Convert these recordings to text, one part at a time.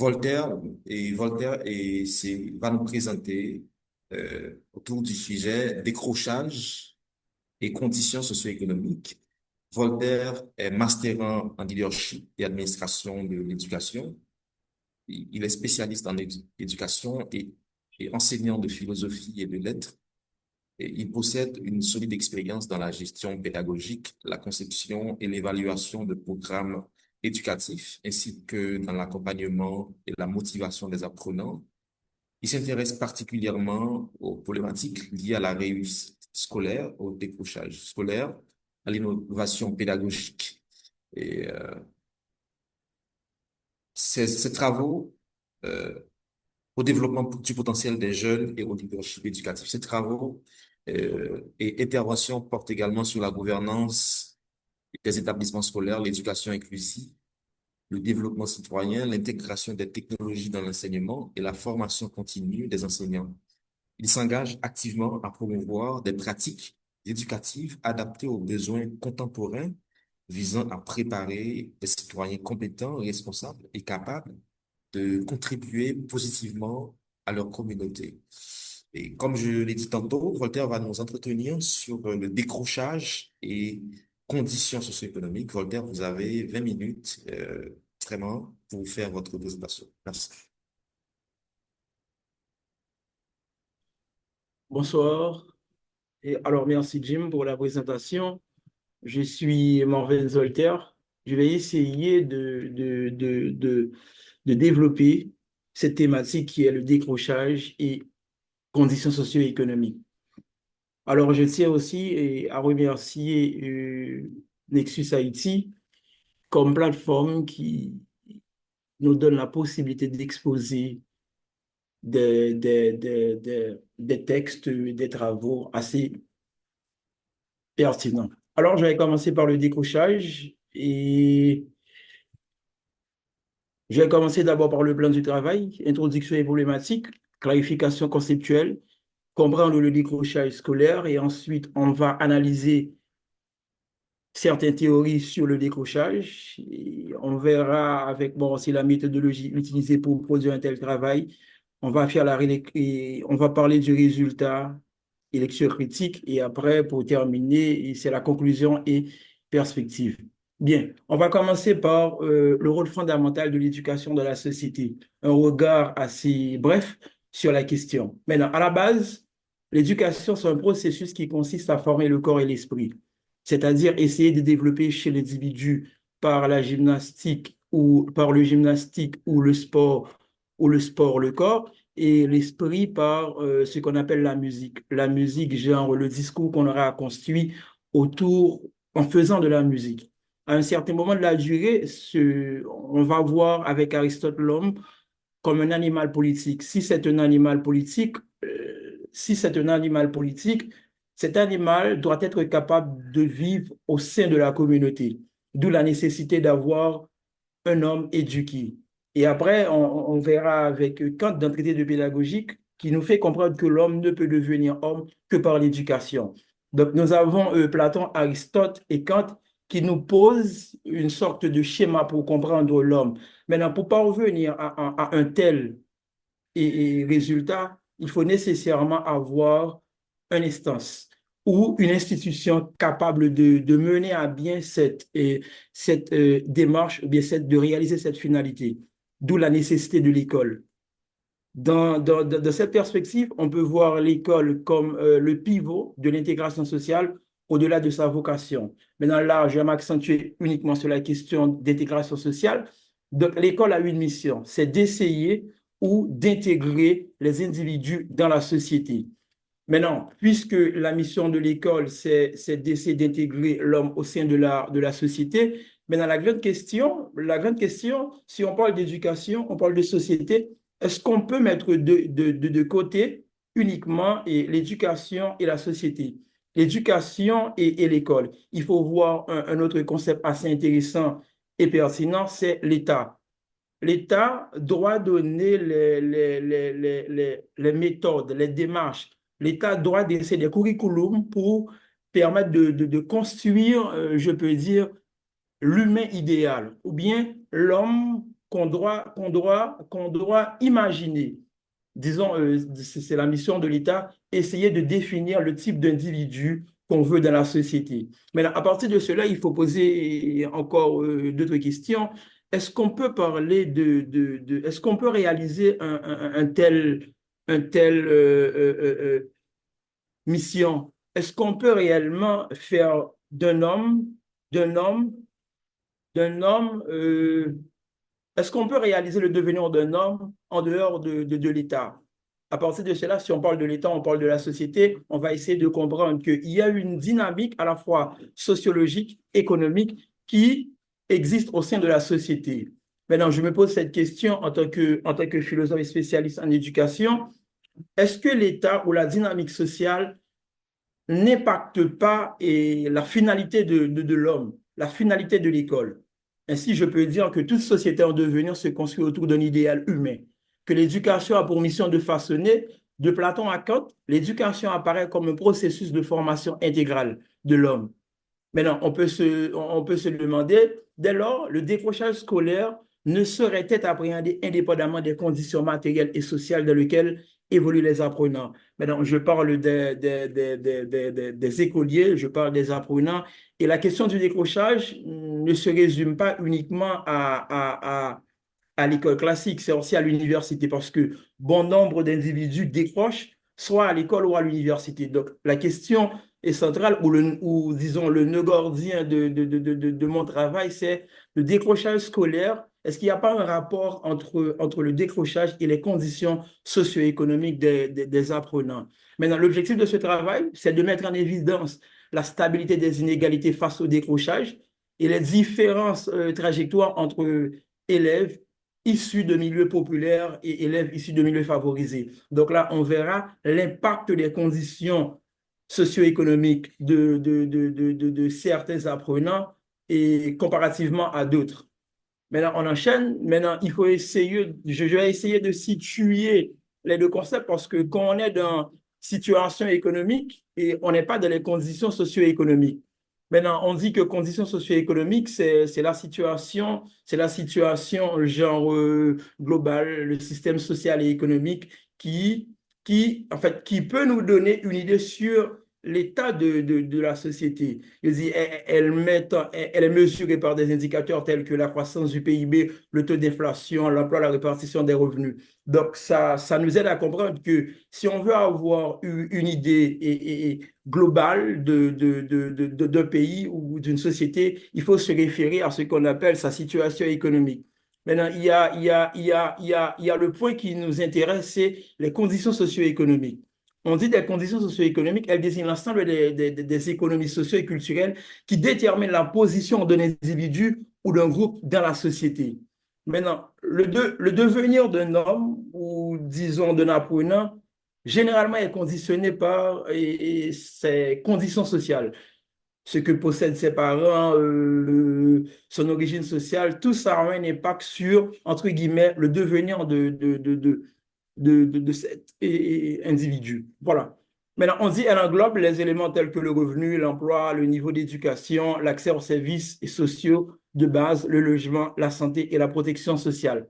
Voltaire va nous présenter autour du sujet décrochage et conditions socio-économiques. Voltaire est mastérant en leadership et administration de l'éducation. Il est spécialiste en éducation et enseignant de philosophie et de lettres. Et il possède une solide expérience dans la gestion pédagogique, la conception et l'évaluation de programmes éducatifs, ainsi que dans l'accompagnement et la motivation des apprenants. Il s'intéresse particulièrement aux problématiques liées à la réussite scolaire, au décrochage scolaire, à l'innovation pédagogique. Et ces travaux euh, au développement du potentiel des jeunes et au leadership éducatif. Ces travaux et interventions portent également sur la gouvernance des établissements scolaires, l'éducation inclusive, le développement citoyen, l'intégration des technologies dans l'enseignement et la formation continue des enseignants. Il s'engage activement à promouvoir des pratiques éducatives adaptées aux besoins contemporains visant à préparer des citoyens compétents, responsables et capables de contribuer positivement à leur communauté. Et comme je l'ai dit tantôt, Voltaire va nous entretenir sur le décrochage et conditions socio-économiques. Voltaire, vous avez 20 minutes vraiment pour faire votre présentation. Merci. Bonsoir. Et alors, merci Jim pour la présentation. Je suis Marvin Zolter. Je vais essayer de développer cette thématique qui est le décrochage et conditions socio-économiques. Alors, je tiens aussi à remercier Nexus Haïti comme plateforme qui nous donne la possibilité d'exposer des textes, des travaux assez pertinent. Alors, je vais commencer par le décrochage et je vais commencer d'abord par le plan du travail, introduction et problématique, clarification conceptuelle, comprendre le décrochage scolaire et ensuite on va analyser certaines théories sur le décrochage. Et on verra avec bon, aussi la méthodologie utilisée pour produire un tel travail. On va faire et on va parler du résultat et lecture critique. Et après, pour terminer, c'est la conclusion et perspective. Bien, on va commencer par le rôle fondamental de l'éducation dans la société. Un regard assez bref sur la question. Maintenant, à la base, l'éducation, c'est un processus qui consiste à former le corps et l'esprit, c'est-à-dire essayer de développer chez l'individu par la gymnastique ou par le gymnastique ou le sport, le corps, et l'esprit par ce qu'on appelle la musique. La musique, genre le discours qu'on aura construit autour, en faisant de la musique. À un certain moment de la durée, on va voir avec Aristote l'homme comme un animal politique. Si c'est un animal politique, si c'est un animal politique, cet animal doit être capable de vivre au sein de la communauté, d'où la nécessité d'avoir un homme éduqué. Et après, on verra avec Kant dans le traité de pédagogique qui nous fait comprendre que l'homme ne peut devenir homme que par l'éducation. Donc, nous avons Platon, Aristote et Kant qui nous posent une sorte de schéma pour comprendre l'homme. Maintenant, pour parvenir à un tel et résultat, il faut nécessairement avoir une instance ou une institution capable de mener à bien cette démarche, ou bien de réaliser cette finalité, d'où la nécessité de l'école. Dans cette perspective, on peut voir l'école comme le pivot de l'intégration sociale au-delà de sa vocation. Maintenant, là, je vais m'accentuer uniquement sur la question d'intégration sociale. Donc, l'école a une mission, c'est d'essayer ou d'intégrer les individus dans la société. Maintenant, puisque la mission de l'école, c'est d'essayer d'intégrer l'homme au sein de la société, maintenant, la grande question, si on parle d'éducation, on parle de société, est-ce qu'on peut mettre de côté uniquement l'éducation et la société, l'éducation et l'école? Il faut voir un autre concept assez intéressant et pertinent, c'est l'État. L'État doit donner les méthodes, les démarches. L'État doit laisser des curriculums pour permettre de construire, je peux dire, l'humain idéal, ou bien l'homme qu'on doit imaginer. Disons, c'est la mission de l'État, essayer de définir le type d'individu qu'on veut dans la société. Mais à partir de cela, il faut poser encore d'autres questions. Est-ce qu'on peut parler est-ce qu'on peut réaliser un tel mission? Est-ce qu'on peut réellement faire d'un homme, d'un homme, est-ce qu'on peut réaliser le devenir d'un homme en dehors de l'État? À partir de cela, si on parle de l'État, on parle de la société, on va essayer de comprendre qu'il y a une dynamique à la fois sociologique, économique, qui existe au sein de la société. Maintenant, je me pose cette question en tant que philosophe et spécialiste en éducation. Est-ce que l'État ou la dynamique sociale n'impacte pas la finalité de l'homme, la finalité de l'école? Ainsi, je peux dire que toute société en devenir se construit autour d'un idéal humain, que l'éducation a pour mission de façonner. De Platon à Kant, l'éducation apparaît comme un processus de formation intégrale de l'homme. Maintenant, on peut se demander, dès lors, le décrochage scolaire ne saurait être appréhendé indépendamment des conditions matérielles et sociales dans lesquelles évoluent les apprenants. Maintenant, je parle des écoliers, je parle des apprenants, et la question du décrochage ne se résume pas uniquement à l'école classique, c'est aussi à l'université, parce que bon nombre d'individus décrochent soit à l'école ou à l'université. Donc, la question est centrale, ou disons le nœud gordien de mon travail, c'est le décrochage scolaire. Est-ce qu'il n'y a pas un rapport entre le décrochage et les conditions socio-économiques des apprenants? Maintenant, l'objectif de ce travail, c'est de mettre en évidence la stabilité des inégalités face au décrochage et les différentes trajectoires entre élèves issus de milieux populaires et élèves issus de milieux favorisés. Donc là, on verra l'impact des conditions socio-économiques de certains apprenants et comparativement à d'autres. Maintenant, on enchaîne. Maintenant, je vais essayer de situer les deux concepts parce que quand on est dans situation économique et on n'est pas dans les conditions socio-économiques. Maintenant, on dit que conditions socio-économiques, c'est la situation genre globale, le système social et économique qui, en fait, qui peut nous donner une idée sur l'état de la société. Je dis, elle est mesurée par des indicateurs tels que la croissance du PIB, le taux d'inflation, l'emploi, la répartition des revenus. Donc, ça nous aide à comprendre que si on veut avoir une idée globale d'un pays ou d'une société, il faut se référer à ce qu'on appelle sa situation économique. Maintenant, il y a le point qui nous intéresse, c'est les conditions socio-économiques. On dit des conditions socio-économiques, elles désignent l'ensemble des économies socio et culturelles qui déterminent la position d'un individu ou d'un groupe dans la société. Maintenant, le devenir d'un homme ou disons d'un apprenant, généralement est conditionné par ses conditions sociales. Ce que possèdent ses parents, son origine sociale, tout ça a un impact sur, entre guillemets, le devenir de cet individu. Voilà. Maintenant, on dit elle englobe les éléments tels que le revenu, l'emploi, le niveau d'éducation, l'accès aux services sociaux de base, le logement, la santé et la protection sociale.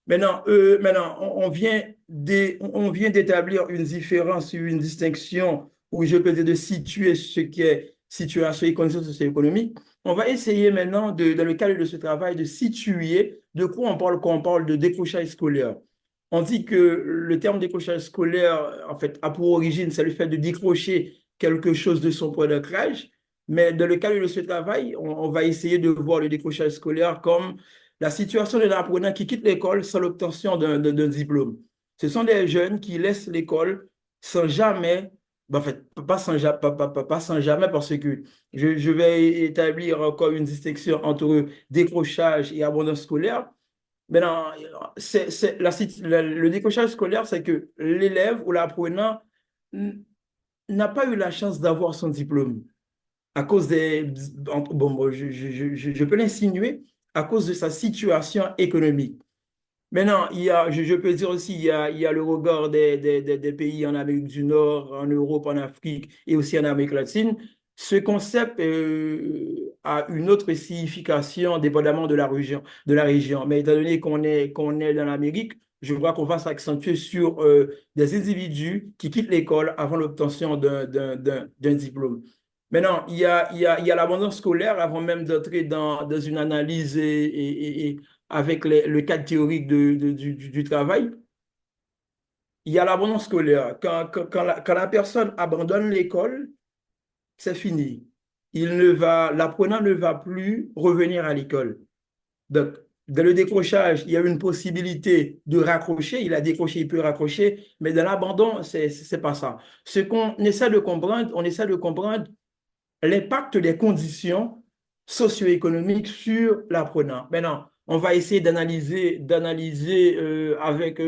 Maintenant, on vient d'établir une différence, une distinction, où je peux dire de situer ce qui est situation et conditions socio-économiques. On va essayer maintenant, dans le cadre de ce travail, de situer de quoi on parle quand on parle de décrochage scolaire. On dit que le terme décrochage scolaire, en fait, a pour origine, c'est le fait de décrocher quelque chose de son point d'ancrage. Mais dans le cadre de ce travail, on va essayer de voir le décrochage scolaire comme la situation d'un apprenant qui quitte l'école sans l'obtention d'un diplôme. Ce sont des jeunes qui laissent l'école sans jamais, en fait, pas sans jamais, parce que je vais établir encore une distinction entre décrochage et abandon scolaire. Maintenant, le décrochage scolaire, c'est que l'élève ou l'apprenant n'a pas eu la chance d'avoir son diplôme à cause bon, je peux l'insinuer, à cause de sa situation économique. Maintenant, je peux dire aussi, il y a le regard des pays en Amérique du Nord, en Europe, en Afrique et aussi en Amérique latine. Ce concept a une autre signification dépendamment de la région, Mais étant donné qu'on est dans l'Amérique, je vois qu'on va s'accentuer sur des individus qui quittent l'école avant l'obtention d'un diplôme. Maintenant, il y a l'abandon scolaire avant même d'entrer dans une analyse et avec le cadre théorique du travail. Il y a l'abandon scolaire. Quand la personne abandonne l'école, c'est fini. L'apprenant ne va plus revenir à l'école. Donc, dans le décrochage, il y a une possibilité de raccrocher. Il a décroché, il peut raccrocher, mais dans l'abandon, c'est pas ça. Ce qu'on essaie de comprendre, on essaie de comprendre l'impact des conditions socio-économiques sur l'apprenant. Maintenant, on va essayer d'analyser avec...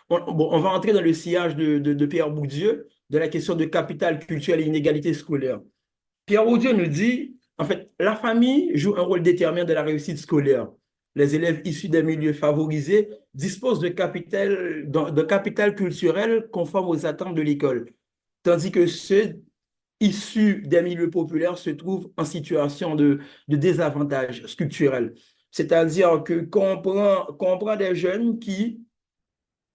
on va entrer dans le sillage de Pierre Bourdieu, de la question de capital culturel et inégalité scolaire. Pierre Bourdieu nous dit, en fait, la famille joue un rôle déterminant dans la réussite scolaire. Les élèves issus des milieux favorisés disposent de capital culturel conforme aux attentes de l'école, tandis que ceux issus des milieux populaires se trouvent en situation de désavantage structurel. C'est-à-dire que qu'on prend des jeunes qui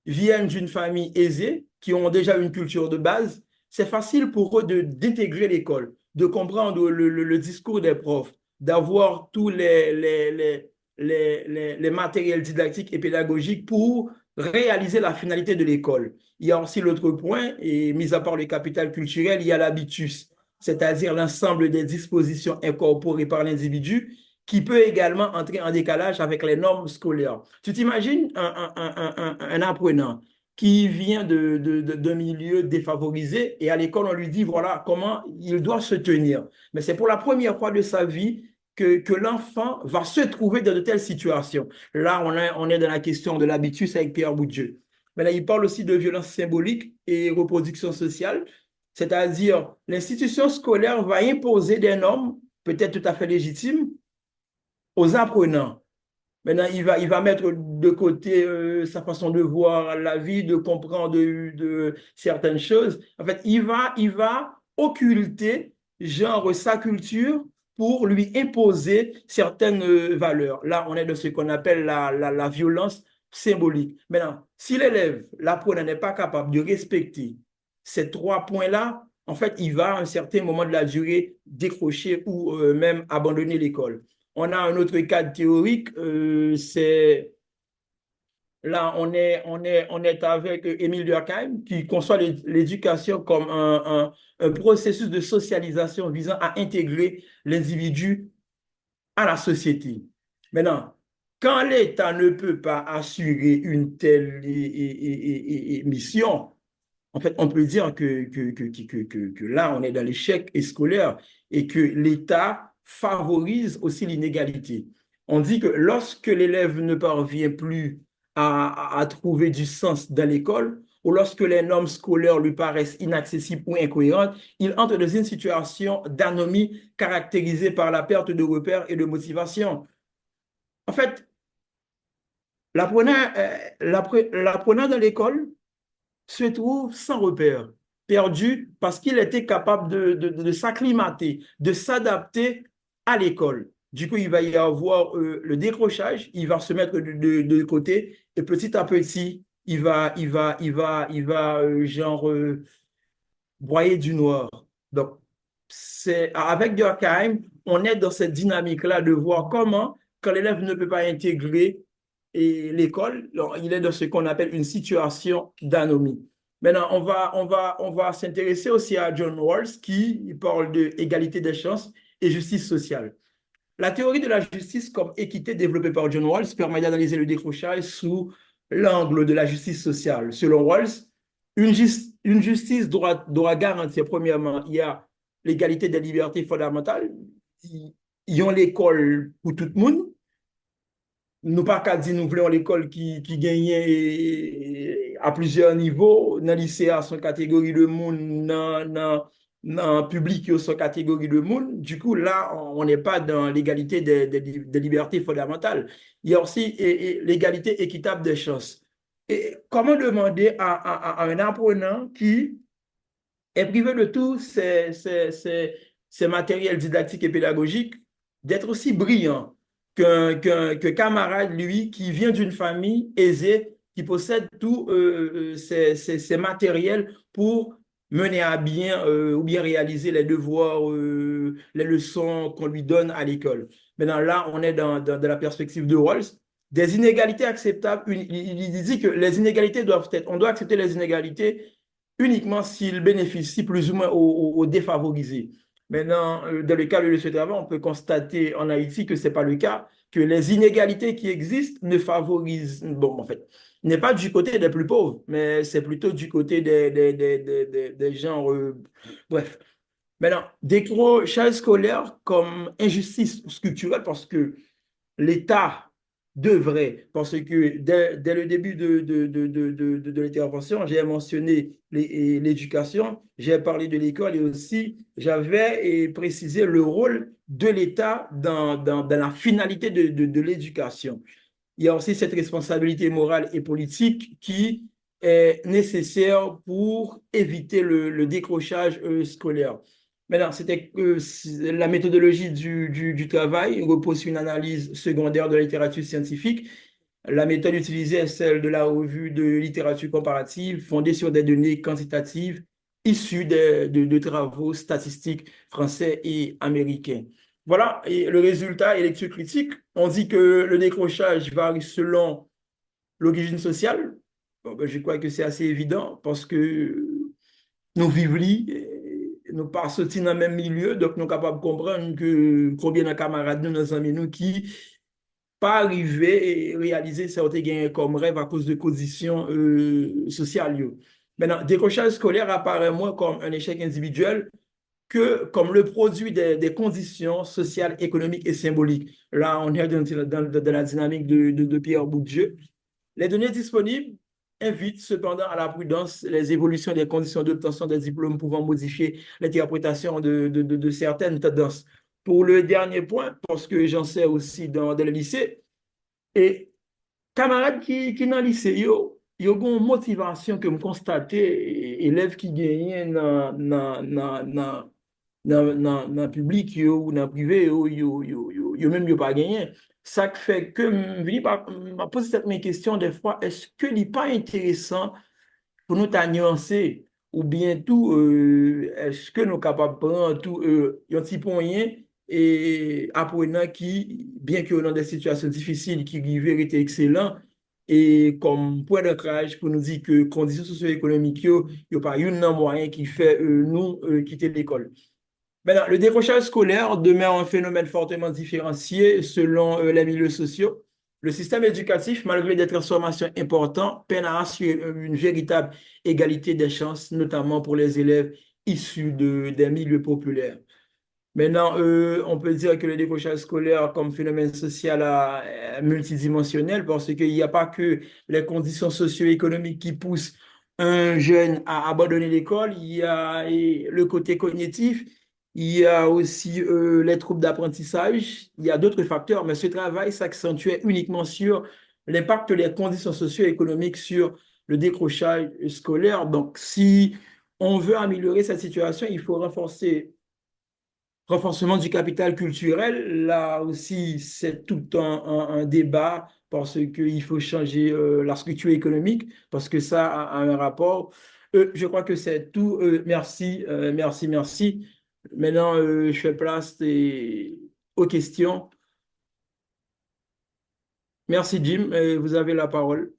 viennent d'une famille aisée, qui ont déjà une culture de base, c'est facile pour eux d'intégrer l'école, de comprendre le discours des profs, d'avoir tous les matériels didactiques et pédagogiques pour réaliser la finalité de l'école. Il y a aussi l'autre point, et mis à part le capital culturel, il y a l'habitus, c'est-à-dire l'ensemble des dispositions incorporées par l'individu qui peut également entrer en décalage avec les normes scolaires. Tu t'imagines un apprenant qui vient d'un milieu défavorisé et à l'école, on lui dit voilà comment il doit se tenir. Mais c'est pour la première fois de sa vie que l'enfant va se trouver dans de telles situations. Là, on est dans la question de l'habitus avec Pierre Bourdieu. Mais là, il parle aussi de violence symbolique et reproduction sociale, c'est-à-dire l'institution scolaire va imposer des normes peut-être tout à fait légitimes aux apprenants. Maintenant, il va mettre de côté sa façon de voir la vie, de comprendre de certaines choses. En fait, il va occulter, genre, sa culture pour lui imposer certaines valeurs. Là, on est dans ce qu'on appelle la violence symbolique. Maintenant, si l'élève, l'apprenant n'est pas capable de respecter ces trois points-là, en fait, il va à un certain moment de la durée décrocher ou même abandonner l'école. On a un autre cadre théorique, c'est là, on est avec Émile Durkheim qui conçoit l'éducation comme un processus de socialisation visant à intégrer l'individu à la société. Maintenant, quand l'État ne peut pas assurer une telle mission, en fait, on peut dire que là, on est dans l'échec scolaire et que l'État favorise aussi l'inégalité. On dit que lorsque l'élève ne parvient plus à trouver du sens dans l'école, ou lorsque les normes scolaires lui paraissent inaccessibles ou incohérentes, il entre dans une situation d'anomie caractérisée par la perte de repères et de motivation. En fait, l'apprenant dans l'école se trouve sans repère, perdu parce qu'il était capable de s'acclimater, de s'adapter à l'école. Du coup, il va y avoir le décrochage, il va se mettre de côté et petit à petit, genre broyer du noir. Donc, c'est avec Durkheim, on est dans cette dynamique-là de voir comment, quand l'élève ne peut pas intégrer l'école, il est dans ce qu'on appelle une situation d'anomie. Maintenant, on va s'intéresser aussi à John Rawls qui parle d'égalité des chances et justice sociale. La théorie de la justice comme équité développée par John Rawls permet d'analyser le décrochage sous l'angle de la justice sociale. Selon Rawls, une justice doit garantir, premièrement, il y a l'égalité des libertés fondamentales, il y a l'école pour tout le monde. Nous pas qu'à dire nous voulons l'école qui gagnait à plusieurs niveaux, dans le lycée à son catégorie de monde, dans le public à son catégorie de monde. Du coup, là, on n'est pas dans l'égalité des libertés fondamentales. Il y a aussi l'égalité équitable des chances. Et comment demander à un apprenant qui est privé de tous ses matériels didactiques et pédagogiques, d'être aussi brillant qu'un camarade, lui, qui vient d'une famille aisée, qui possède tous ces matériels pour mener à bien ou bien réaliser les devoirs, les leçons qu'on lui donne à l'école. Maintenant, là, on est dans la perspective de Rawls. Des inégalités acceptables, il dit que les inégalités doivent être, on doit accepter les inégalités uniquement s'ils bénéficient plus ou moins aux défavorisés. Maintenant, dans le cas de ce travail, on peut constater en Haïti que ce n'est pas le cas, que les inégalités qui existent ne favorisent, bon, en fait, n'est pas du côté des plus pauvres, mais c'est plutôt du côté des gens, bref. Maintenant, décrochage scolaire comme injustice structurelle parce que l'État devrait, parce que dès le début de l'intervention, j'ai mentionné l'éducation, j'ai parlé de l'école et aussi j'avais précisé le rôle de l'État dans la finalité de l'éducation. Il y a aussi cette responsabilité morale et politique qui est nécessaire pour éviter le décrochage scolaire. Maintenant, c'était la méthodologie du travail repose sur une analyse secondaire de la littérature scientifique. La méthode utilisée est celle de la revue de littérature comparative fondée sur des données quantitatives issues de travaux statistiques français et américains. Voilà, et le résultat est lecture critique. On dit que le décrochage varie selon l'origine sociale. Bon, ben, je crois que c'est assez évident parce que nous vivons nous pas sortis dans le même milieu, donc nous sommes capables de comprendre que combien de camarades nous, nos amis nous, qui pas arrivé et réaliser certains gains comme rêve à cause de conditions sociales. Maintenant, décrochage scolaire apparaît moins comme un échec individuel que comme le produit des conditions sociales, économiques et symboliques. Là, on est dans la dynamique de Pierre Bourdieu. Les données disponibles invitent cependant à la prudence les évolutions des conditions d'obtention des diplômes pouvant modifier l'interprétation de certaines tendances. Pour le dernier point, parce que j'en sais aussi dans le lycée, et camarades qui dans le lycée, il y a une motivation que me constater élèves qui gagnent dans le public ou dans le privé, même yo pas gagné. Ça fait que je me pose cette question des fois, est-ce que n'est pas intéressant pour nous ta nuancer ou bien tout, est-ce que nous sommes capables de prendre tout, un petit point et apprenant qui, bien que dans des situations difficiles, qui vivent été excellent, et comme point d'ancrage pour nous dire que conditions socio-économiques, il n'y a pas une moyen qui fait nous quitter l'école. Maintenant, le décrochage scolaire demeure un phénomène fortement différencié selon les milieux sociaux. Le système éducatif, malgré des transformations importantes, peine à assurer une véritable égalité des chances, notamment pour les élèves issus des milieux populaires. Maintenant, on peut dire que le décrochage scolaire comme phénomène social multidimensionnel parce qu'il n'y a pas que les conditions socio-économiques qui poussent un jeune à abandonner l'école, il y a le côté cognitif, il y a aussi les troubles d'apprentissage, il y a d'autres facteurs, mais ce travail s'accentuait uniquement sur l'impact des conditions socio-économiques sur le décrochage scolaire. Donc, si on veut améliorer cette situation, il faut renforcement du capital culturel. Là aussi, c'est tout un débat parce qu'il faut changer la structure économique, parce que ça a un rapport. Je crois que c'est tout. Merci, merci, merci. Maintenant, je fais place aux questions. Merci, Jim. Vous avez la parole.